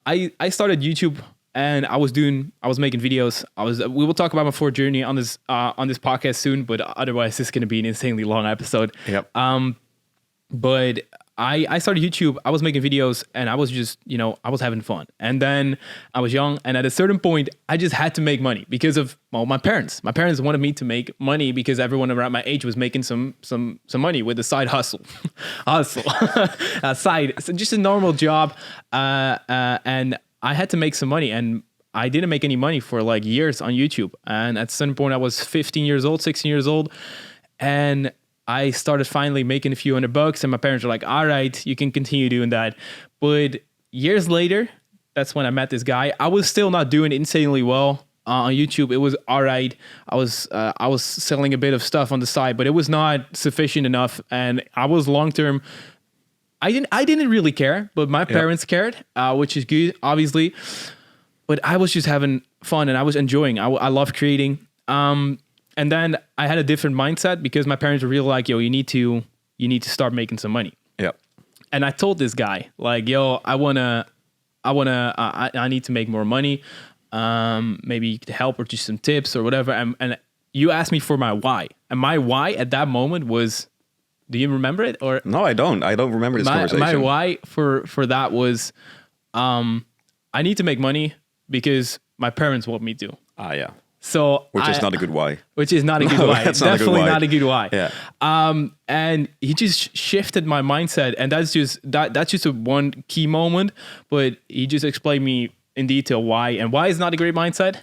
I started YouTube and I was making videos. We will talk about my Ford journey on this podcast soon, but otherwise this is going to be an insanely long episode. Yep. But I started YouTube. I was making videos and I was just, I was having fun. And then I was young, and at a certain point, I just had to make money because of my parents. My parents wanted me to make money because everyone around my age was making some money with a side hustle, just a normal job. And I had to make some money, and I didn't make any money for like years on YouTube. And at some point, I was 15 years old, 16 years old, and I started finally making a few $100, and my parents were like, all right, you can continue doing that. But years later, that's when I met this guy. I was still not doing insanely well on YouTube. It was all right. I was selling a bit of stuff on the side, but it was not sufficient enough. And I was long-term. I didn't really care, but my parents cared, which is good, obviously. But I was just having fun, and I was enjoying. I love creating. And then I had a different mindset because my parents were really like, yo, you need to start making some money. Yeah. And I told this guy, like, yo, I need to make more money. Maybe you could help or just some tips or whatever. And you asked me for my why. And my why at that moment was, do you remember it? Or no, I don't. I don't remember this conversation. My why for that was, I need to make money because my parents want me to. Yeah. So which is not a good why. Which is not a good why. Definitely not a good why. Yeah. And he just shifted my mindset, and that's just a one key moment. But he just explained me in detail why, and why is not a great mindset.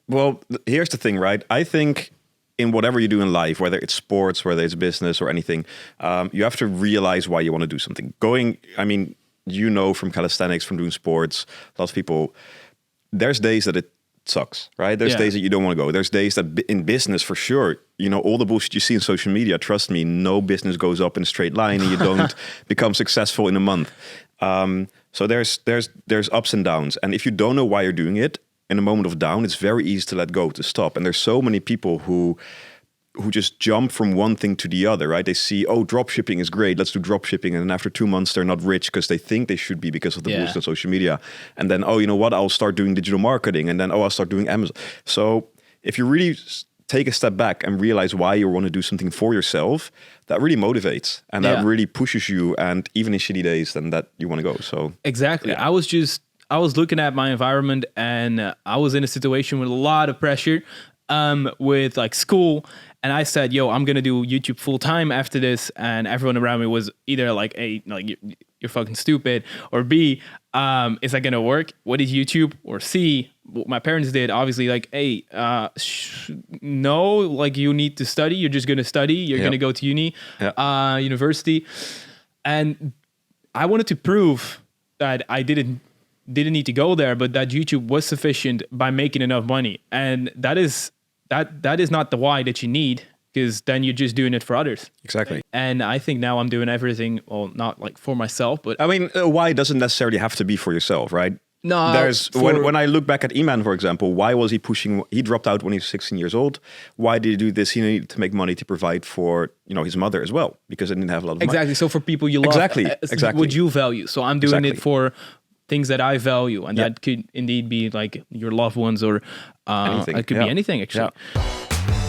Well, here's the thing, right? I think in whatever you do in life, whether it's sports, whether it's business or anything, you have to realize why you want to do something. From calisthenics, from doing sports, lots of people, there's days that it sucks, right? There's days that you don't want to go. There's days that in business, for sure, all the bullshit you see in social media, trust me, no business goes up in a straight line and you don't become successful in a month. So there's ups and downs. And if you don't know why you're doing it, in a moment of down, it's very easy to let go, to stop. And there's so many people who just jump from one thing to the other, right? They see, drop shipping is great, let's do drop shipping. And then after 2 months, they're not rich because they think they should be because of the boost on social media. And then, you know what? I'll start doing digital marketing. And then, I'll start doing Amazon. So if you really take a step back and realize why you want to do something for yourself, that really motivates and that really pushes you. And even in shitty days, then that you want to go. So exactly. Yeah. I was looking at my environment, and I was in a situation with a lot of pressure with like school. And I said, yo, I'm going to do YouTube full time after this. And everyone around me was either like, A, like you're fucking stupid, or B, is that going to work? What is YouTube? Or C, what my parents did, obviously, like, hey, no, like you need to study. You're just going to study. You're going to go to university. And I wanted to prove that I didn't need to go there, but that YouTube was sufficient by making enough money. And that is not the why that you need, because then you're just doing it for others. Exactly. And I think now I'm doing everything, well, not like for myself, but I mean, why doesn't necessarily have to be for yourself, right? No. When I look back at Iman, for example, why was he pushing? He dropped out when he was 16 years old. Why did he do this? He needed to make money to provide for his mother as well, because he didn't have a lot of money. Exactly. So for people you love, exactly, what you value. So I'm doing it for things that I value, and that could indeed be like your loved ones, or anything. it could be anything, actually. Yeah.